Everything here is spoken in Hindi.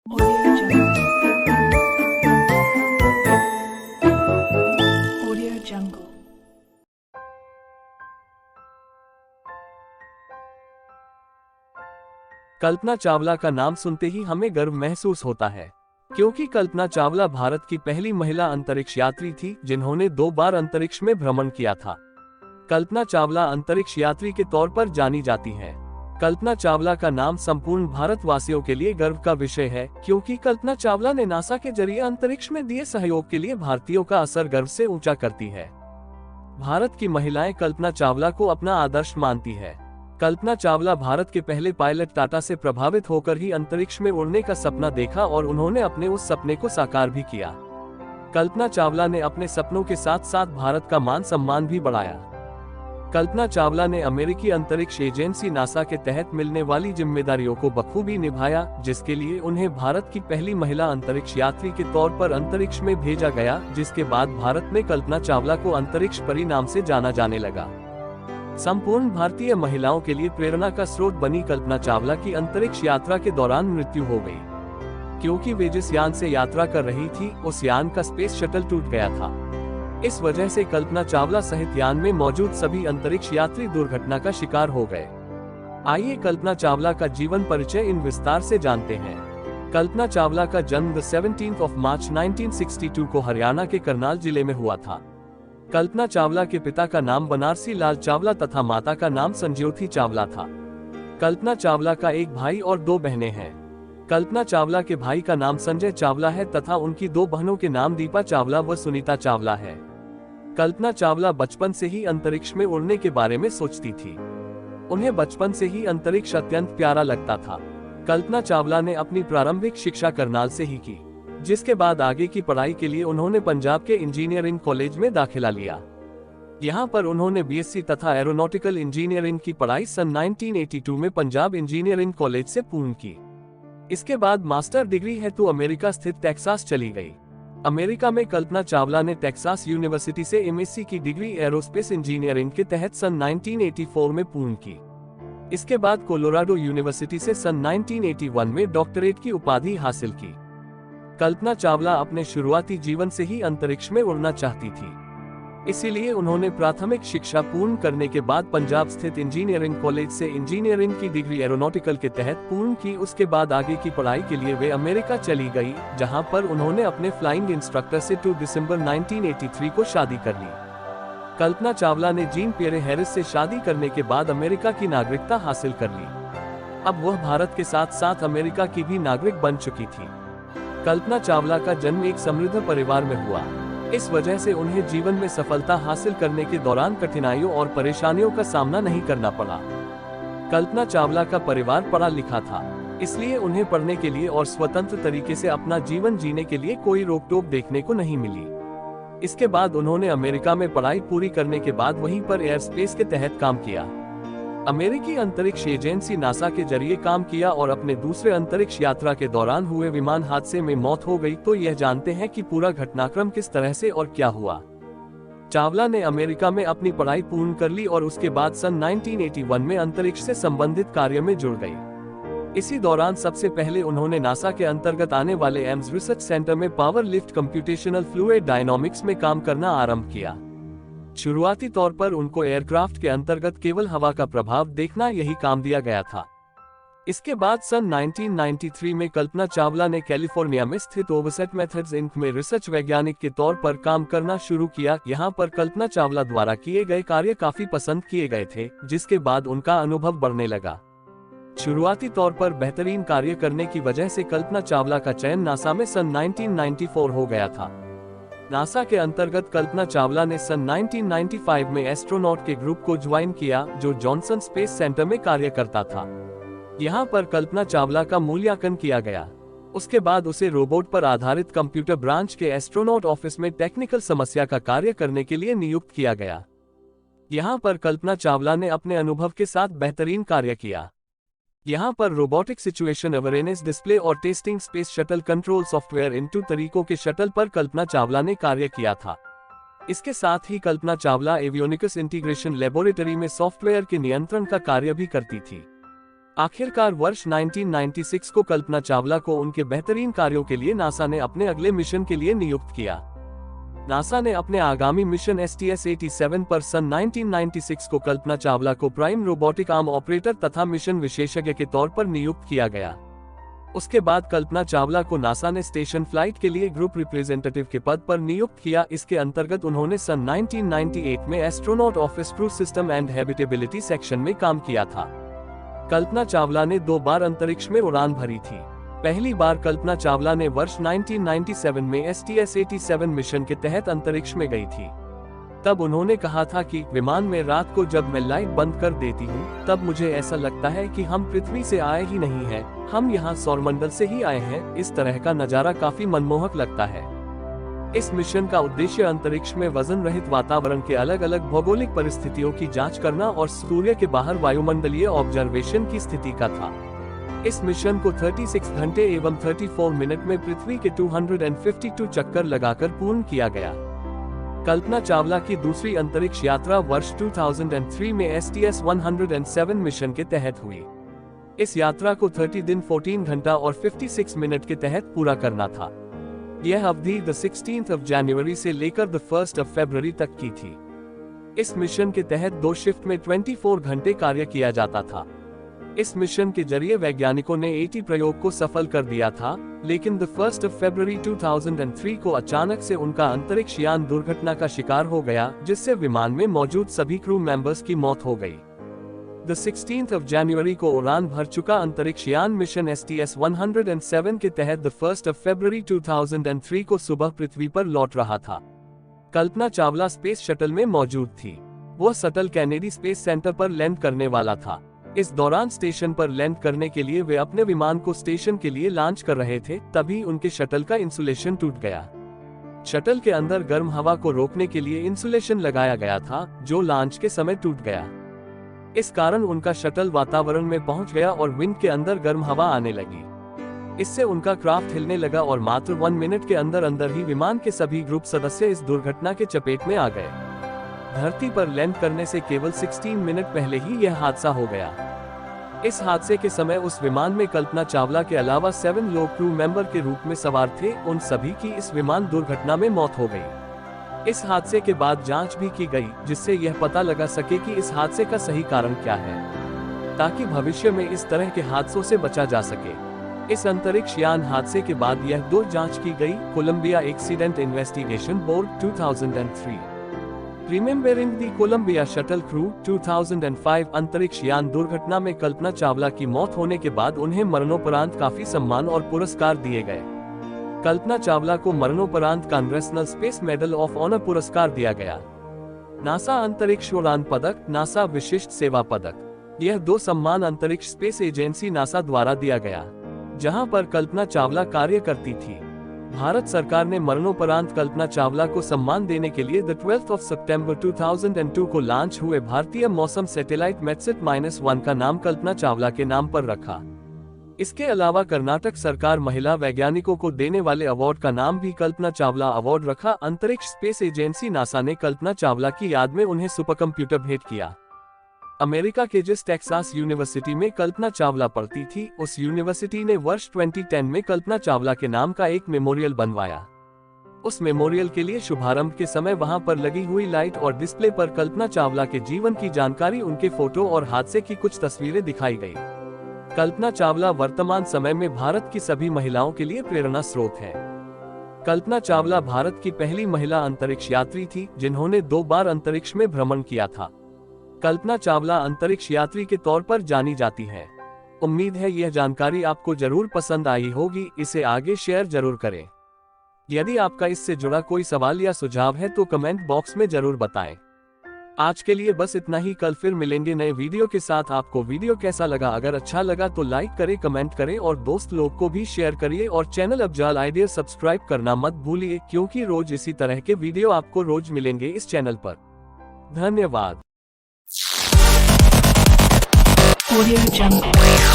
Audio Jungle. Audio Jungle. Kalpana Chawla का नाम सुनते ही हमें गर्व महसूस होता है, क्योंकि कल्पना चावला भारत की पहली महिला अंतरिक्ष यात्री थी जिन्होंने 2 बार अंतरिक्ष में भ्रमण किया था। कल्पना चावला अंतरिक्ष यात्री के तौर पर जानी जाती हैं। कल्पना चावला का नाम संपूर्ण भारतवासियों के लिए गर्व का विषय है, क्योंकि कल्पना चावला ने नासा के जरिए अंतरिक्ष में दिए सहयोग के लिए भारतीयों का असर गर्व से ऊंचा करती है। भारत की महिलाएं कल्पना चावला को अपना आदर्श मानती है। कल्पना चावला भारत के पहले पायलट टाटा से प्रभावित होकर ही अंतरिक्ष में उड़ने का सपना देखा और उन्होंने अपने उस सपने को साकार भी किया। कल्पना चावला ने अपने सपनों के साथ साथ भारत का मान सम्मान भी बढ़ाया। कल्पना चावला ने अमेरिकी अंतरिक्ष एजेंसी नासा के तहत मिलने वाली जिम्मेदारियों को बखूबी निभाया, जिसके लिए उन्हें भारत की पहली महिला अंतरिक्ष यात्री के तौर पर अंतरिक्ष में भेजा गया, जिसके बाद भारत में कल्पना चावला को अंतरिक्ष परी नाम से जाना जाने लगा। संपूर्ण भारतीय महिलाओं के लिए प्रेरणा का स्रोत बनी कल्पना चावला की अंतरिक्ष यात्रा के दौरान मृत्यु हो गई, क्योंकि वे जिस यान से यात्रा कर रही थी उस यान का स्पेस शटल टूट गया था। इस वजह से कल्पना चावला सहित यान में मौजूद सभी अंतरिक्ष यात्री दुर्घटना का शिकार हो गए। आइए कल्पना चावला का जीवन परिचय इन विस्तार से जानते हैं। कल्पना चावला का जन्म 17 मार्च 1962 को हरियाणा के करनाल जिले में हुआ था। कल्पना चावला के पिता का नाम बनारसी लाल चावला तथा माता का नाम संज्योति चावला था। कल्पना चावला का एक भाई और 2 बहनें हैं। कल्पना चावला के भाई का नाम संजय चावला है तथा उनकी 2 बहनों के नाम दीपा चावला व सुनीता चावला है। कल्पना चावला बचपन से ही अंतरिक्ष में उड़ने के बारे में सोचती थी। उन्हें बचपन से ही अंतरिक्ष अत्यंत प्यारा लगता था। कल्पना चावला ने अपनी प्रारंभिक शिक्षा करनाल से ही की, जिसके बाद आगे की पढ़ाई के लिए उन्होंने पंजाब के इंजीनियरिंग कॉलेज में दाखिला लिया। यहाँ पर उन्होंने बीएससी तथा एरोनॉटिकल इंजीनियरिंग की पढ़ाई सन 1982 में पंजाब इंजीनियरिंग कॉलेज से पूर्ण की। इसके बाद मास्टर डिग्री हेतु अमेरिका स्थित टेक्सास चली गई। अमेरिका में कल्पना चावला ने टेक्सास यूनिवर्सिटी से एमएससी की डिग्री एरोस्पेस इंजीनियरिंग के तहत सन 1984 में पूर्ण की। इसके बाद कोलोराडो यूनिवर्सिटी से सन 1981 में डॉक्टरेट की उपाधि हासिल की। कल्पना चावला अपने शुरुआती जीवन से ही अंतरिक्ष में उड़ना चाहती थी, इसीलिए उन्होंने प्राथमिक शिक्षा पूर्ण करने के बाद पंजाब स्थित इंजीनियरिंग कॉलेज से इंजीनियरिंग की डिग्री एरोनॉटिकल के तहत पूर्ण की। उसके बाद आगे की पढ़ाई के लिए वे अमेरिका चली गई, जहां पर उन्होंने अपने फ्लाइंग इंस्ट्रक्टर से 2 दिसंबर 1983 को शादी कर ली। कल्पना चावला ने जीन पियरे हैरिस से शादी करने के बाद अमेरिका की नागरिकता हासिल कर ली। अब वह भारत के साथ साथ अमेरिका की भी नागरिक बन चुकी थी। कल्पना चावला का जन्म एक समृद्ध परिवार में हुआ। इस वजह से उन्हें जीवन में सफलता हासिल करने के दौरान कठिनाइयों और परेशानियों का सामना नहीं करना पड़ा। कल्पना चावला का परिवार पढ़ा लिखा था, इसलिए उन्हें पढ़ने के लिए और स्वतंत्र तरीके से अपना जीवन जीने के लिए कोई रोक टोक देखने को नहीं मिली। इसके बाद उन्होंने अमेरिका में पढ़ाई पूरी करने के बाद वहीं पर एयर स्पेस के तहत काम किया। अमेरिकी अंतरिक्ष एजेंसी नासा के जरिए काम किया और अपने दूसरे अंतरिक्ष यात्रा के दौरान हुए विमान हादसे में मौत हो गई। तो यह जानते हैं कि पूरा घटनाक्रम किस तरह से और क्या हुआ। चावला ने अमेरिका में अपनी पढ़ाई पूर्ण कर ली और उसके बाद सन 1981 में अंतरिक्ष से संबंधित कार्य में जुड़ गई। इसी दौरान सबसे पहले उन्होंने नासा के अंतर्गत आने वाले एम्स रिसर्च सेंटर में power lift computational fluid dynamics में काम करना आरंभ किया। शुरुआती तौर पर उनको एयरक्राफ्ट के अंतर्गत केवल हवा का प्रभाव देखना यही काम दिया गया था। इसके बाद सन 1993 में कल्पना चावला ने कैलिफोर्निया में स्थित ओवरसेट मेथड्स इंक में रिसर्च वैज्ञानिक के तौर पर काम करना शुरू किया। यहाँ पर कल्पना चावला द्वारा किए गए कार्य काफी पसंद किए गए थे, जिसके बाद उनका अनुभव बढ़ने लगा। शुरुआती तौर पर बेहतरीन कार्य करने की वजह से कल्पना चावला का चयन नासा में सन 1994 हो गया था। नासा के अंतर्गत कल्पना चावला ने सन 1995 में एस्ट्रोनॉट के ग्रुप को ज्वाइन किया, जो जॉनसन स्पेस सेंटर में कार्य करता था। यहाँ पर कल्पना चावला का मूल्यांकन किया गया। उसके बाद उसे रोबोट पर आधारित कंप्यूटर ब्रांच के एस्ट्रोनॉट ऑफिस में टेक्निकल समस्या का कार्य करने के लिए नियुक्त किया गया। यहाँ पर कल्पना चावला ने अपने अनुभव के साथ बेहतरीन कार्य किया। यहाँ पर रोबोटिक सिचुएशन अवेयरनेस डिस्प्ले और testing space shuttle control software in 2 तरीकों के शटल पर कल्पना चावला ने कार्य किया था। इसके साथ ही Kalpana Chawla avionics integration laboratory में सॉफ्टवेयर के नियंत्रण का कार्य भी करती थी। आखिरकार वर्ष 1996 को कल्पना चावला को उनके बेहतरीन कार्यों के लिए नासा ने अपने अगले मिशन के लिए नियुक्त किया। नासा ने अपने आगामी मिशन STS-87 पर सन 1996 को कल्पना चावला को प्राइम रोबोटिक आर्म ऑपरेटर तथा मिशन विशेषज्ञ के तौर पर नियुक्त किया गया। उसके बाद कल्पना चावला को नासा ने स्टेशन फ्लाइट के लिए ग्रुप रिप्रेजेंटेटिव के पद पर नियुक्त किया। इसके अंतर्गत उन्होंने सन 1998 में astronaut office crew system and habitability section में काम किया था। कल्पना चावला ने 2 बार अंतरिक्ष में उड़ान भरी थी। पहली बार कल्पना चावला ने वर्ष 1997 में STS-87 मिशन के तहत अंतरिक्ष में गई थी। तब उन्होंने कहा था कि विमान में रात को जब मैं लाइट बंद कर देती हूँ तब मुझे ऐसा लगता है कि हम पृथ्वी से आए ही नहीं हैं, हम यहाँ सौरमंडल से ही आए हैं। इस तरह का नजारा काफी मनमोहक लगता है। इस मिशन का उद्देश्य अंतरिक्ष में वजन रहित वातावरण के अलग अलग भौगोलिक परिस्थितियों की जांच करना और सूर्य के बाहर वायुमंडलीय ऑब्जर्वेशन की स्थिति का था। इस मिशन को 36 घंटे एवं 34 मिनट में पृथ्वी के 252 चक्कर लगाकर पूर्ण किया गया। कल्पना चावला की दूसरी अंतरिक्ष यात्रा वर्ष 2003 में STS-107 मिशन के तहत हुई। इस यात्रा को 30 दिन 14 घंटा और 56 मिनट के तहत पूरा करना था। यह अवधि 16 जनवरी से लेकर 1 फरवरी तक की थी। इस मिशन के तहत 2 शिफ्ट में 24 घंटे कार्य किया जाता था। इस मिशन के जरिए वैज्ञानिकों ने 80 प्रयोग को सफल कर दिया था, लेकिन 1 फरवरी 2003 को अचानक से उनका अंतरिक्ष यान दुर्घटना का शिकार हो गया, जिससे विमान में मौजूद सभी क्रू मेंबर्स की मौत हो गई। 16 जनवरी को उड़ान भर चुका अंतरिक्ष यान मिशन STS-107 के तहत 1 फरवरी 2003 को सुबह पृथ्वी पर लौट रहा था। कल्पना चावला स्पेस शटल में मौजूद थी। वह शटल कैनेडी स्पेस सेंटर पर लैंड करने वाला था। इस दौरान स्टेशन पर लैंड करने के लिए वे अपने विमान को स्टेशन के लिए लॉन्च कर रहे थे, तभी उनके शटल का इंसुलेशन टूट गया। शटल के अंदर गर्म हवा को रोकने के लिए इंसुलेशन लगाया गया था, जो लॉन्च के समय टूट गया। इस कारण उनका शटल वातावरण में पहुंच गया और विंग के अंदर गर्म हवा आने लगी। इससे उनका क्राफ्ट हिलने लगा और मात्र 1 मिनट के अंदर अंदर ही विमान के सभी ग्रुप सदस्य इस दुर्घटना के चपेट में आ गए। धरती पर लैंड करने से केवल 16 मिनट पहले ही यह हादसा हो गया। इस हादसे के समय उस विमान में कल्पना चावला के अलावा 7 लोग क्रू मेंबर के रूप में सवार थे। उन सभी की इस विमान दुर्घटना में मौत हो गई। इस हादसे के बाद जांच भी की गई, जिससे यह पता लगा सके कि इस हादसे का सही कारण क्या है, ताकि भविष्य में इस तरह के हादसों से बचा जा सके। इस अंतरिक्ष यान हादसे के बाद यह 2 जांच की गई। Columbia accident investigation board 2003, remembering the Columbia shuttle crew 2005। अंतरिक्ष यान दुर्घटना में कल्पना चावला की मौत होने के बाद उन्हें मरणोपरांत काफी सम्मान और पुरस्कार दिए गए। कल्पना चावला को मरणोपरांत congressional space medal of honour पुरस्कार दिया गया। नासा अंतरिक्ष उड़ान पदक, नासा विशिष्ट सेवा पदक, यह 2 सम्मान अंतरिक्ष स्पेस एजेंसी नासा द्वारा दिया गया, जहां पर कल्पना चावला कार्य करती थी। भारत सरकार ने मरणोपरांत कल्पना चावला को सम्मान देने के लिए 12 सितंबर 2002 को लॉन्च हुए भारतीय मौसम सैटेलाइट METSAT-1 का नाम कल्पना चावला के नाम पर रखा। इसके अलावा कर्नाटक सरकार महिला वैज्ञानिकों को देने वाले अवार्ड का नाम भी कल्पना चावला अवार्ड रखा। अंतरिक्ष स्पेस एजेंसी नासा ने कल्पना चावला की याद में उन्हें सुपर कंप्यूटर भेंट किया। अमेरिका के जिस टेक्सास यूनिवर्सिटी में कल्पना चावला पढ़ती थी, उस यूनिवर्सिटी ने वर्ष 2010 में कल्पना चावला के नाम का एक मेमोरियल बनवाया। उस मेमोरियल के लिए शुभारंभ के समय वहां पर लगी हुई लाइट और डिस्प्ले पर कल्पना चावला के जीवन की जानकारी, उनके फोटो और हादसे की कुछ तस्वीरें दिखाई गई। कल्पना चावला वर्तमान समय में भारत की सभी महिलाओं के लिए प्रेरणा स्रोत है। कल्पना चावला भारत की पहली महिला अंतरिक्ष यात्री थी, जिन्होंने 2 बार अंतरिक्ष में भ्रमण किया था। कल्पना चावला अंतरिक्ष यात्री के तौर पर जानी जाती है। उम्मीद है यह जानकारी आपको जरूर पसंद आई होगी। इसे आगे शेयर जरूर करें। यदि आपका इससे जुड़ा कोई सवाल या सुझाव है तो कमेंट बॉक्स में जरूर बताएं। आज के लिए बस इतना ही। कल फिर मिलेंगे नए वीडियो के साथ। आपको वीडियो कैसा लगा? अगर अच्छा लगा तो लाइक करें, कमेंट करें और दोस्त लोग को भी शेयर करिए। और चैनल अफजाल आइडिया सब्सक्राइब करना मत भूलिए, क्योंकि रोज इसी तरह के वीडियो आपको रोज मिलेंगे इस चैनल पर। धन्यवाद। Audio Jungle.